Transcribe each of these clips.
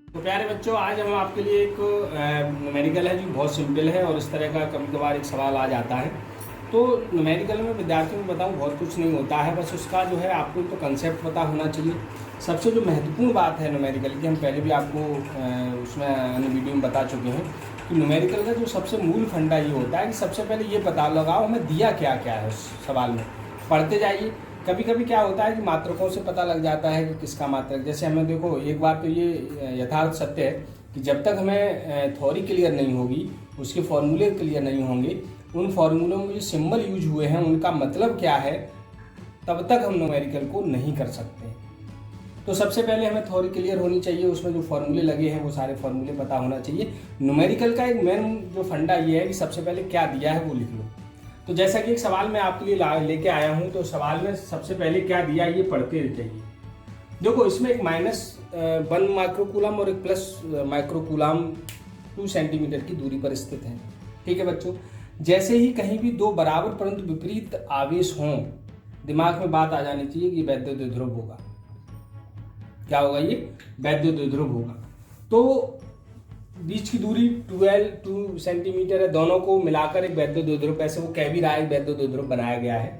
तो प्यारे बच्चों, आज हम आपके लिए एक न्यूमेरिकल है जो बहुत सिंपल है और इस तरह का कभी कभार एक सवाल आ जाता है। तो न्यूमेरिकल में विद्यार्थियों को बताऊं बहुत कुछ नहीं होता है, बस उसका जो है आपको तो कंसेप्ट पता होना चाहिए। सबसे जो महत्वपूर्ण बात है न्यूमेरिकल की, हम पहले भी आपको उसमें अन्य वीडियो में बता चुके हैं कि न्यूमेरिकल का जो सबसे मूल फंडा ये होता है कि सबसे पहले ये पता लगाओ हमें दिया क्या क्या है उस सवाल में। पढ़ते जाइए। कभी कभी क्या होता है कि मात्रकों से पता लग जाता है कि किसका मात्रक, जैसे हमें देखो एक बात तो ये यथार्थ सत्य है कि जब तक हमें थ्योरी क्लियर नहीं होगी, उसके फॉर्मूले क्लियर नहीं होंगे, उन फॉर्मूलों में जो सिंबल यूज हुए हैं उनका मतलब क्या है, तब तक हम न्यूमेरिकल को नहीं कर सकते। तो सबसे पहले हमें थ्योरी क्लियर होनी चाहिए, उसमें जो फॉर्मूले लगे हैं वो सारे फॉर्मूले पता होना चाहिए। न्यूमेरिकल का एक मेन जो फंडा ये है कि सबसे पहले क्या दिया है वो लिख लो। तो जैसा कि एक सवाल मैं आपके लिए लेके आया हूं, तो सवाल में सबसे पहले क्या दिया ये पढ़ते जाइए। देखो इसमें एक -1 माइक्रोकूलम और एक प्लस माइक्रोकूलम 2 सेंटीमीटर की दूरी पर स्थित है। ठीक है बच्चों, जैसे ही कहीं भी दो बराबर परंतु विपरीत आवेश हों, दिमाग में बात आ जानी चाहिए कि वैद्युत द्विध्रुव होगा। क्या होगा ये? वैद्युत द्विध्रुव होगा। तो बीच की दूरी 2 सेंटीमीटर है, दोनों को मिलाकर एक वैद्युत द्विध्रुव, वैसे वो कह भी रहा है वैद्युत द्विध्रुव बनाया गया है।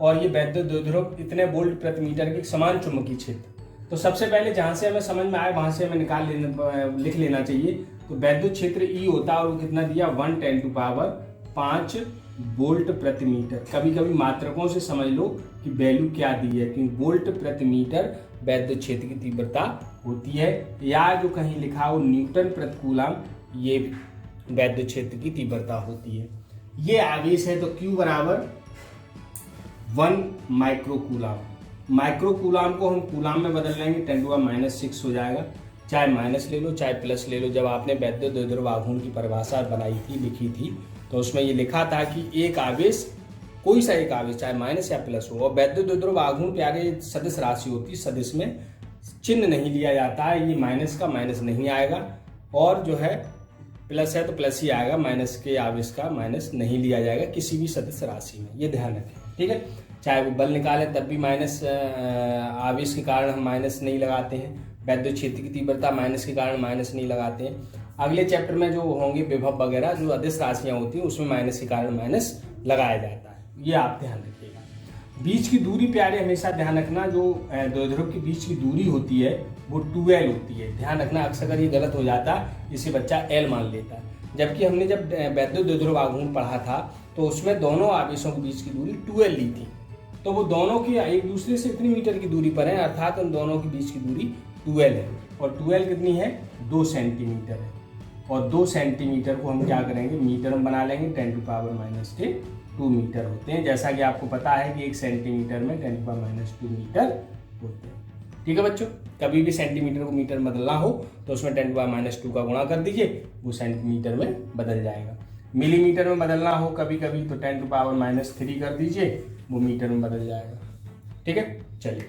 और ये वैद्युत द्विध्रुव इतने वोल्ट प्रति मीटर के समान चुंबकीय क्षेत्र। तो सबसे पहले जहां से हमें समझ में आए वहां से हमें लिख लेना चाहिए। तो वैद्युत क्षेत्र ई होता है और वो कितना दिया 1×10⁵ वोल्ट प्रति मीटर। कभी कभी मात्रकों से समझ लो कि वैल्यू क्या दी है, क्योंकि वोल्ट प्रति मीटर वैद्युत क्षेत्र की तीव्रता होती है, या जो कहीं लिखा हो न्यूटन प्रति कूलम, ये वैद्युत क्षेत्र की तीव्रता होती है। ये आवेश है तो Q बराबर 1 माइक्रोकूलम। माइक्रोकूलम को हम कूलम में बदल लेंगे, 10⁻⁶ हो जाएगा। चाहे माइनस ले लो चाहे प्लस ले लो। जब आपने वैद्युत द्विध्रुव आघूर्ण की परिभाषा बनाई थी, लिखी थी, तो उसमें ये लिखा था कि एक आवेश, कोई सा एक आवेश चाहे माइनस या प्लस हो, और वैद्युत द्विध्रुव आघूर्ण प्यारे सदिश राशि होती है, सदिश में चिन्ह नहीं लिया जाता है। ये माइनस का माइनस नहीं आएगा, और जो है प्लस है तो प्लस ही आएगा, माइनस के आवेश का माइनस नहीं लिया जाएगा किसी भी सदिश राशि में, ये ध्यान रखें। ठीक है, चाहे वो बल निकाले तब भी माइनस आवेश के कारण हम माइनस नहीं लगाते हैं, वैद्युत क्षेत्र की तीव्रता माइनस के कारण माइनस नहीं लगाते हैं। अगले चैप्टर में जो होंगे विभव वगैरह, जो अदिश राशियां होती हैं, उसमें माइनस के कारण माइनस लगाया जाता है, ये आप ध्यान रखिएगा। बीच की दूरी प्यारे हमेशा ध्यान रखना, जो द्विध्रुव के बीच की दूरी होती है वो 2L होती है। ध्यान रखना, अक्सर अगर ये गलत हो जाता है, इसे बच्चा L मान लेता है, जबकि हमने जब वैद्युत द्विध्रुव आघूर्ण पढ़ा था तो उसमें दोनों आवेशों के बीच की दूरी 2L ली थी। तो वो दोनों की एक दूसरे से इतनी मीटर की दूरी पर है, अर्थात उन दोनों के बीच की दूरी 2L है। और 2L कितनी है? 2 सेंटीमीटर है। और 2 सेंटीमीटर को हम क्या करेंगे, मीटर में बना लेंगे, 10⁻⁻2 मीटर होते हैं। जैसा कि आपको पता है कि 1 सेंटीमीटर में 10⁻⁻2 मीटर होते हैं। ठीक है बच्चों, कभी भी सेंटीमीटर को मीटर में बदलना हो तो उसमें 10⁻⁻2 का गुणा कर दीजिए, वो सेंटीमीटर में बदल जाएगा। मिलीमीटर में बदलना हो कभी कभी तो 10⁻³ कर दीजिए, वो मीटर में बदल जाएगा। ठीक है, चलिए,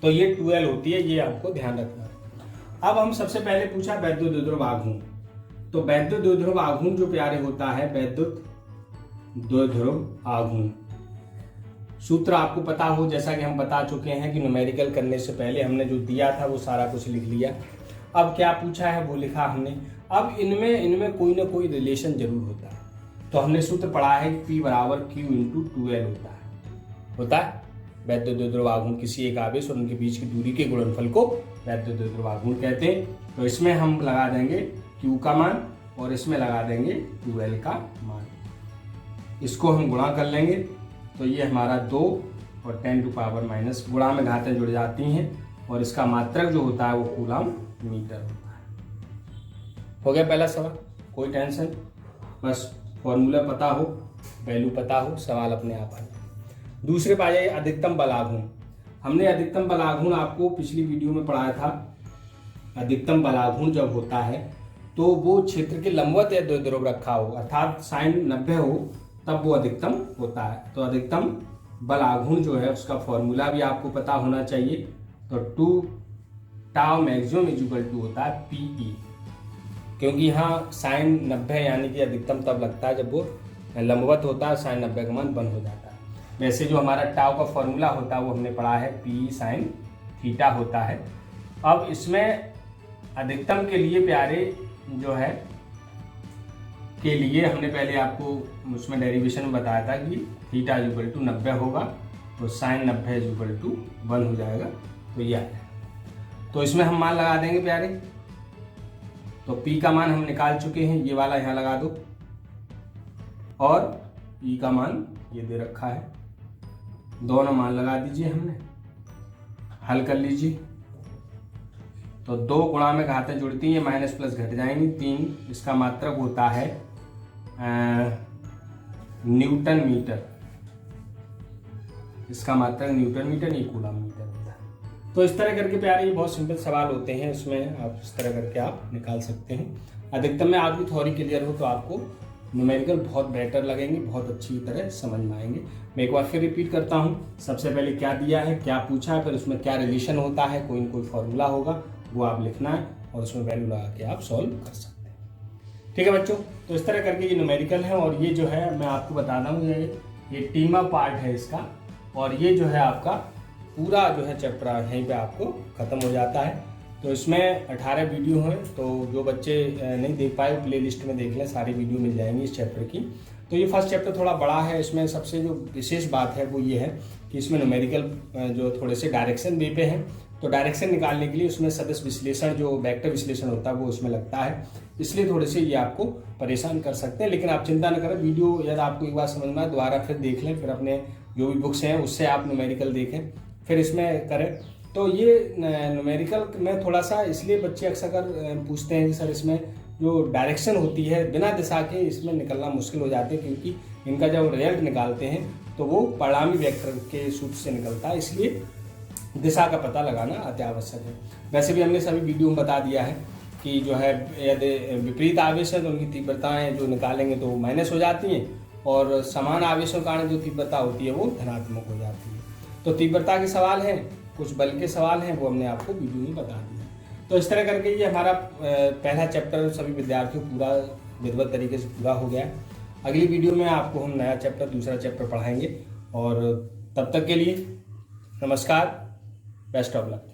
तो ये 2L होती है, ये आपको ध्यान रखना है। अब हम सबसे पहले पूछा वैद्युत द्विध्रुव आघूर्ण। तो वैद्युत द्विध्रुव आघूर्ण जो प्यारे होता है, वैद्युत द्विध्रुव आघूर्ण, सूत्र आपको पता हो, जैसा कि हम बता चुके हैं कि न्यूमेरिकल करने से पहले हमने जो दिया था वो सारा कुछ लिख लिया। अब क्या पूछा है वो लिखा हमने। अब इनमें कोई ना कोई रिलेशन जरूर होता है। तो हमने सूत्र पढ़ा है P = Q×2L होता है। वैद्युत द्विध्रुव आघूर्ण किसी एक आवेश और उनके बीच की दूरी के गुणनफल को वैद्युत द्विध्रुव आघूर्ण कहते हैं। तो इसमें हम लगा देंगे Q का मान और इसमें लगा देंगे 2L का मान। इसको हम गुणा कर लेंगे तो ये हमारा 2 और 10⁻⁻, गुणा में घातें जुड़ जाती हैं, और इसका मात्रक जो होता है वो कूलम मीटर होता है। हो गया पहला सवाल, कोई टेंशन, बस फॉर्मूला पता हो, वैल्यू पता हो, सवाल अपने आप आ जाए। दूसरे पे आ जाइए, अधिकतम बल आघूर्ण। हमने अधिकतम बल आघूर्ण आपको पिछली वीडियो में पढ़ाया था। अधिकतम बल आघूर्ण जब होता है तो वो क्षेत्र के लंबवत या द्विध्रुव रखा हो, अर्थात sin 90 हो, तब वो अधिकतम होता है। तो अधिकतम बल आघूर्ण जो है उसका फॉर्मूला भी आपको पता होना चाहिए। तो 2τ होता है PE, क्योंकि यहाँ sin 90 यानी कि अधिकतम तब लगता है जब वो लंबवत होता है, sin 90 का मान 1 हो जाता है। वैसे जो हमारा टाउ का फॉर्मूला होता है वो हमने पढ़ा है P sin θ होता है। अब इसमें अधिकतम के लिए प्यारे जो है के लिए हमने पहले आपको उसमें डेरिवेशन में बताया था कि थीटा इक्वल टू 90 होगा तो साइन 90 इक्वल टू 1 हो जाएगा। तो ये आया, तो इसमें हम मान लगा देंगे प्यारे। तो P का मान हम निकाल चुके हैं, ये वाला यहाँ लगा दो, और E का मान ये दे रखा है, दोनों मान लगा दीजिए, हमने हल कर लीजिए। तो 2 गुणा में घातें जुड़ती हैं, माइनस प्लस घट जाएंगी, 3 इसका मात्रक होता है न्यूटन मीटर, इसका मात्रक न्यूटन मीटर, ये कूलम मीटर होता है। तो इस तरह करके प्यारे ये बहुत सिंपल सवाल होते हैं, इसमें आप इस तरह करके आप निकाल सकते हैं। अधिकतम में आपकी थ्योरी क्लियर हो तो आपको न्यूमेरिकल बहुत बेटर लगेंगे, बहुत अच्छी तरह समझ में आएंगे। मैं एक बार फिर रिपीट करता हूँ, सबसे पहले क्या दिया है, क्या पूछा है, फिर उसमें क्या रिलेशन होता है, कोई न कोई फॉर्मूला होगा वो आप लिखना है और उसमें वैल्यू लगा के आप सॉल्व कर सकते हैं। ठीक है बच्चों, तो इस तरह करके ये न्यूमेरिकल है। और ये जो है मैं आपको बता रहा हूँ, ये टीम अप पार्ट है इसका, और ये जो है आपका पूरा जो है चैप्टर यहीं पे आपको खत्म हो जाता है। तो इसमें 18 वीडियो हैं, तो जो बच्चे नहीं देख पाए प्ले लिस्ट में देख लें, सारी वीडियो मिल जाएंगी इस चैप्टर की। तो ये फर्स्ट चैप्टर थोड़ा बड़ा है, इसमें सबसे जो विशेष बात है वो ये है कि इसमें न्यूमेरिकल जो थोड़े से डायरेक्शन वे पे हैं, तो डायरेक्शन निकालने के लिए उसमें सदिश विश्लेषण जो वेक्टर विश्लेषण होता है वो उसमें लगता है, इसलिए थोड़े से ये आपको परेशान कर सकते हैं। लेकिन आप चिंता न करें, वीडियो यदि आपको एक बार समझ में आए दोबारा फिर देख लें, फिर अपने जो भी बुक्स हैं उससे आप न्यूमेरिकल देखें, फिर इसमें करें। तो ये न्यूमेरिकल में थोड़ा सा इसलिए बच्चे अक्सर पूछते हैं कि सर इसमें जो डायरेक्शन होती है बिना दिशा के इसमें निकलना मुश्किल हो जाते हैं, क्योंकि इनका जब रिजल्ट निकालते हैं तो वो परिणामी वेक्टर के सूत्र से निकलता है, इसलिए दिशा का पता लगाना अति आवश्यक है। वैसे भी हमने सभी वीडियो में बता दिया है कि जो है यदि विपरीत आवेश है तो उनकी तीव्रताएं जो निकालेंगे तो माइनस हो जाती हैं, और समान आवेशों के कारण जो तीव्रता होती है वो धनात्मक हो जाती है। तो तीव्रता के सवाल हैं, कुछ बल के सवाल हैं, वो हमने आपको वीडियो में बता दिया। तो इस तरह करके ये हमारा पहला चैप्टर सभी विद्यार्थियों पूरा विधिवत तरीके से पूरा हो गया। अगली वीडियो में आपको हम नया चैप्टर, दूसरा चैप्टर पढ़ाएंगे, और तब तक के लिए नमस्कार, बेस्ट ऑफ लक।